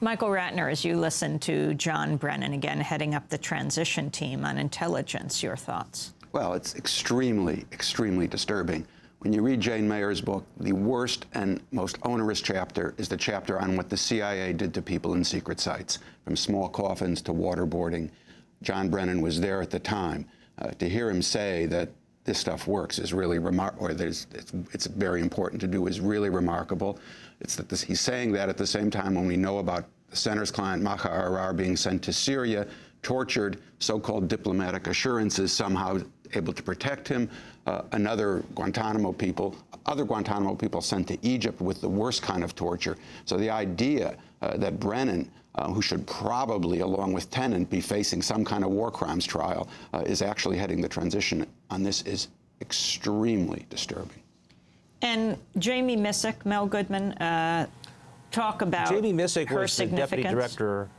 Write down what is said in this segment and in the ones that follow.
Michael Ratner, as you listen to John Brennan, again, heading up the transition team on intelligence, your thoughts? Well, it's extremely, extremely disturbing. When you read Jane Mayer's book, the worst and most onerous chapter is the chapter on what the CIA did to people in secret sites, from small coffins to waterboarding. John Brennan was there at the time. To hear him say that this stuff works is really remarkable, or it's very important to do, is really remarkable. It's that he's saying that at the same time when we know about the center's client, Maher Arar, being sent to Syria, tortured, so-called diplomatic assurances somehow able to protect him, other Guantanamo people sent to Egypt with the worst kind of torture. So the idea that Brennan, who should probably, along with Tenet, be facing some kind of war crimes trial, is actually heading the transition on this is extremely disturbing. And Jamie Missick, Mel Goodman, talk about Jamie Missick her was the deputy director.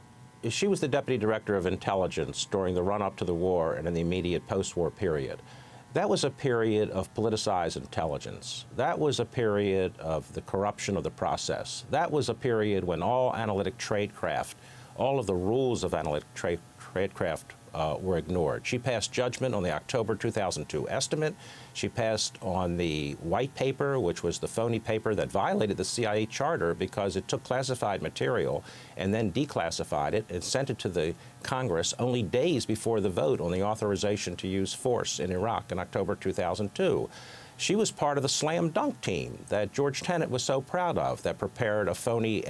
She was the deputy director of intelligence during the run-up to the war and in the immediate post-war period. That was a period of politicized intelligence. That was a period of the corruption of the process. That was a period when all analytic tradecraft, all of the rules of analytic tradecraft were ignored. She passed judgment on the October 2002 estimate. She passed on the white paper, which was the phony paper that violated the CIA charter because it took classified material and then declassified it and sent it to the Congress only days before the vote on the authorization to use force in Iraq in October 2002. She was part of the slam dunk team that George Tenet was so proud of, that prepared a phony,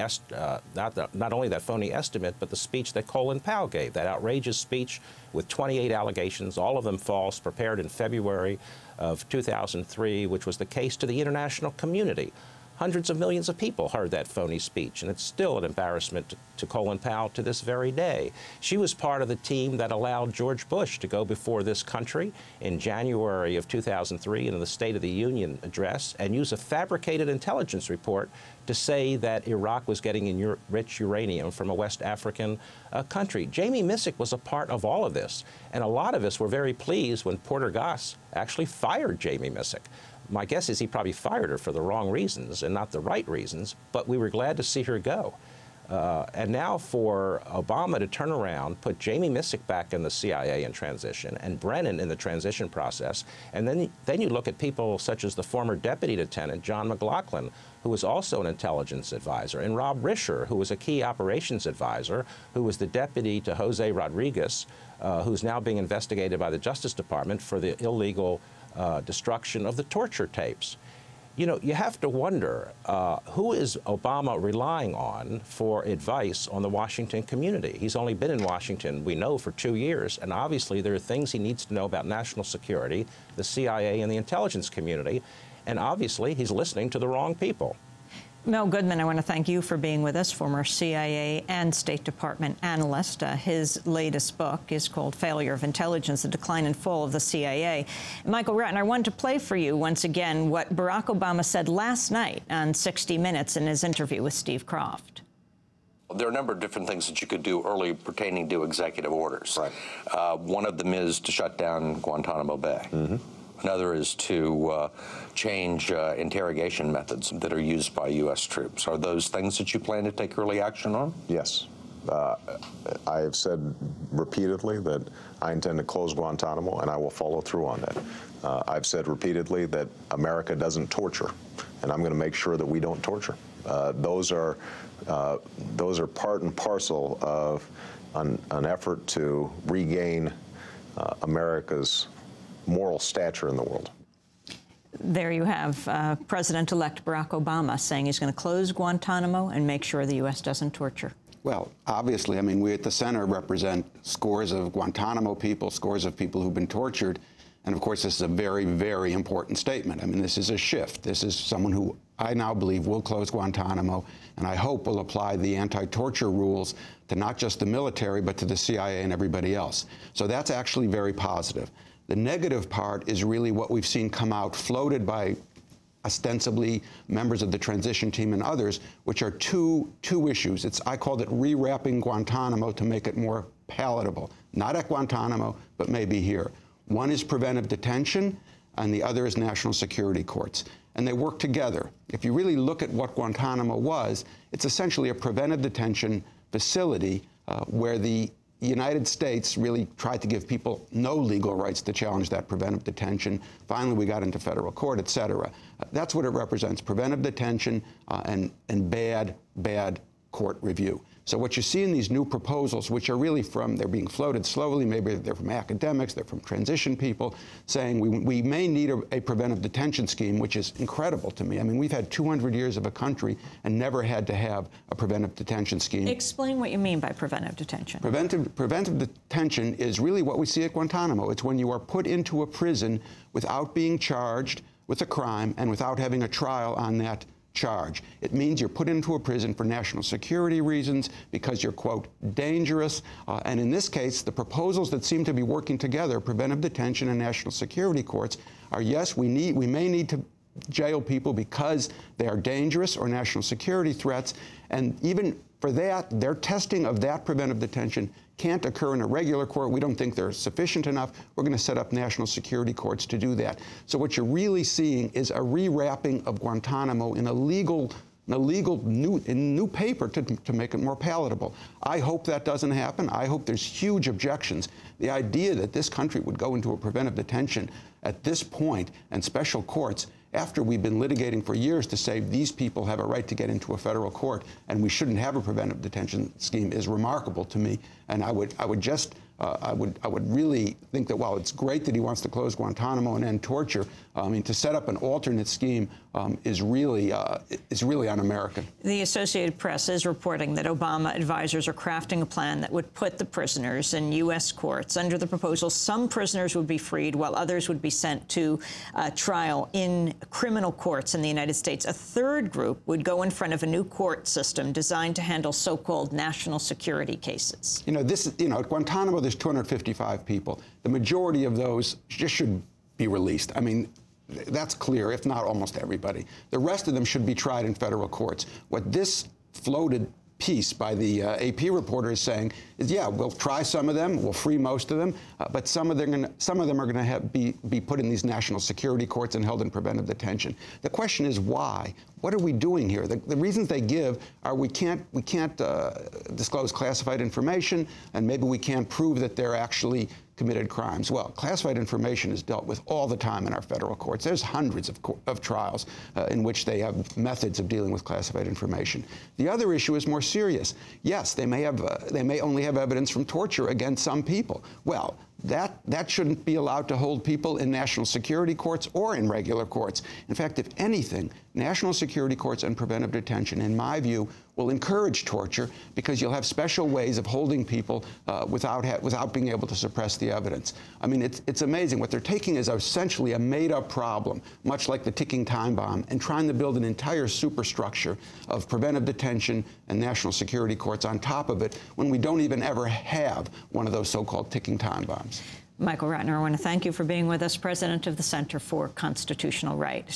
not only that phony estimate, but the speech that Colin Powell gave, that outrageous speech with 28 allegations, all of them false, prepared in February of 2003, which was the case to the international community. Hundreds of millions of people heard that phony speech, and it's still an embarrassment to Colin Powell to this very day. She was part of the team that allowed George Bush to go before this country in January of 2003 in the State of the Union address and use a fabricated intelligence report to say that Iraq was getting rich uranium from a West African country. Jamie Missick was a part of all of this, and a lot of us were very pleased when Porter Goss actually fired Jamie Missick. My guess is he probably fired her for the wrong reasons and not the right reasons, but we were glad to see her go. And now for Obama to turn around, put Jamie Missick back in the CIA in transition and Brennan in the transition process, and then you look at people such as the former deputy lieutenant, John McLaughlin, who was also an intelligence advisor, and Rob Risher, who was a key operations advisor, who was the deputy to Jose Rodriguez, who's now being investigated by the Justice Department for the illegal destruction of the torture tapes. You know, you have to wonder, who is Obama relying on for advice on the Washington community? He's only been in Washington, we know, for 2 years, and obviously there are things he needs to know about national security, the CIA, and the intelligence community, and obviously he's listening to the wrong people. Mel Goodman, I want to thank you for being with us, former CIA and State Department analyst. His latest book is called Failure of Intelligence, The Decline and Fall of the CIA. Michael Ratner, I wanted to play for you once again what Barack Obama said last night on 60 Minutes in his interview with Steve Kroft. There are a number of different things that you could do early pertaining to executive orders. Right. One of them is to shut down Guantanamo Bay. Mm-hmm. Another is to change interrogation methods that are used by U.S. troops. Are those things that you plan to take early action on? Yes. I have said repeatedly that I intend to close Guantanamo, and I will follow through on that. I've said repeatedly that America doesn't torture, and I'm going to make sure that we don't torture. Those are part and parcel of an effort to regain America's moral stature in the world. There you have President-elect Barack Obama saying he's going to close Guantanamo and make sure the U.S. doesn't torture. Well, obviously, I mean, we at the center represent scores of Guantanamo people, scores of people who've been tortured. And of course, this is a very, very important statement. I mean, this is a shift. This is someone who I now believe will close Guantanamo, and I hope will apply the anti-torture rules to not just the military, but to the CIA and everybody else. So that's actually very positive. The negative part is really what we've seen come out, floated by ostensibly members of the transition team and others, which are two issues. I called it rewrapping Guantanamo to make it more palatable. Not at Guantanamo, but maybe here. One is preventive detention, and the other is national security courts. And they work together. If you really look at what Guantanamo was, it's essentially a preventive detention facility where the United States really tried to give people no legal rights to challenge that preventive detention. Finally, we got into federal court, et cetera. That's what it represents, preventive detention and bad court review. So what you see in these new proposals, which are really they're being floated slowly, maybe they're from academics, they're from transition people, saying we may need a preventive detention scheme, which is incredible to me. I mean, we've had 200 years of a country and never had to have a preventive detention scheme. Explain what you mean by preventive detention. Preventive detention is really what we see at Guantanamo. It's when you are put into a prison without being charged with a crime and without having a trial on that charge. It means you're put into a prison for national security reasons because you're, quote, dangerous. And in this case, the proposals that seem to be working together, preventive detention and national security courts, are yes, we may need to jail people because they are dangerous or national security threats. And even for that, their testing of that preventive detention can't occur in a regular court. We don't think they're sufficient enough. We're going to set up national security courts to do that. So what you're really seeing is a rewrapping of Guantanamo in a new paper to make it more palatable. I hope that doesn't happen. I hope there's huge objections. The idea that this country would go into a preventive detention at this point and special courts after we've been litigating for years to say these people have a right to get into a federal court and we shouldn't have a preventive detention scheme is remarkable to me. And I would really think that while it's great that he wants to close Guantanamo and end torture, I mean, to set up an alternate scheme is really un-American. The Associated Press is reporting that Obama advisors are crafting a plan that would put the prisoners in U.S. courts. Under the proposal, some prisoners would be freed while others would be sent to trial in criminal courts in the United States. A third group would go in front of a new court system designed to handle so-called national security cases. At Guantanamo, there's 255 people. The majority of those just should be released. I mean, that's clear, if not almost everybody. The rest of them should be tried in federal courts. What this floated piece by the AP reporter is saying is, yeah, we'll try some of them, we'll free most of them, but some of them are going to be put in these national security courts and held in preventive detention. The question is why? What are we doing here? The reasons they give are we can't disclose classified information, and maybe we can't prove that they're actually committed crimes. Well, classified information is dealt with all the time in our federal courts. There's hundreds of trials in which they have methods of dealing with classified information. The other issue is more serious. Yes, they may only have evidence from torture against some people. Well, that shouldn't be allowed to hold people in national security courts or in regular courts. In fact, if anything, national security courts and preventive detention, in my view, will encourage torture because you'll have special ways of holding people without being able to suppress the evidence. I mean, it's amazing. What they're taking is essentially a made-up problem, much like the ticking time bomb, and trying to build an entire superstructure of preventive detention and national security courts on top of it when we don't even ever have one of those so-called ticking time bombs. Michael Ratner, I want to thank you for being with us, president of the Center for Constitutional Rights.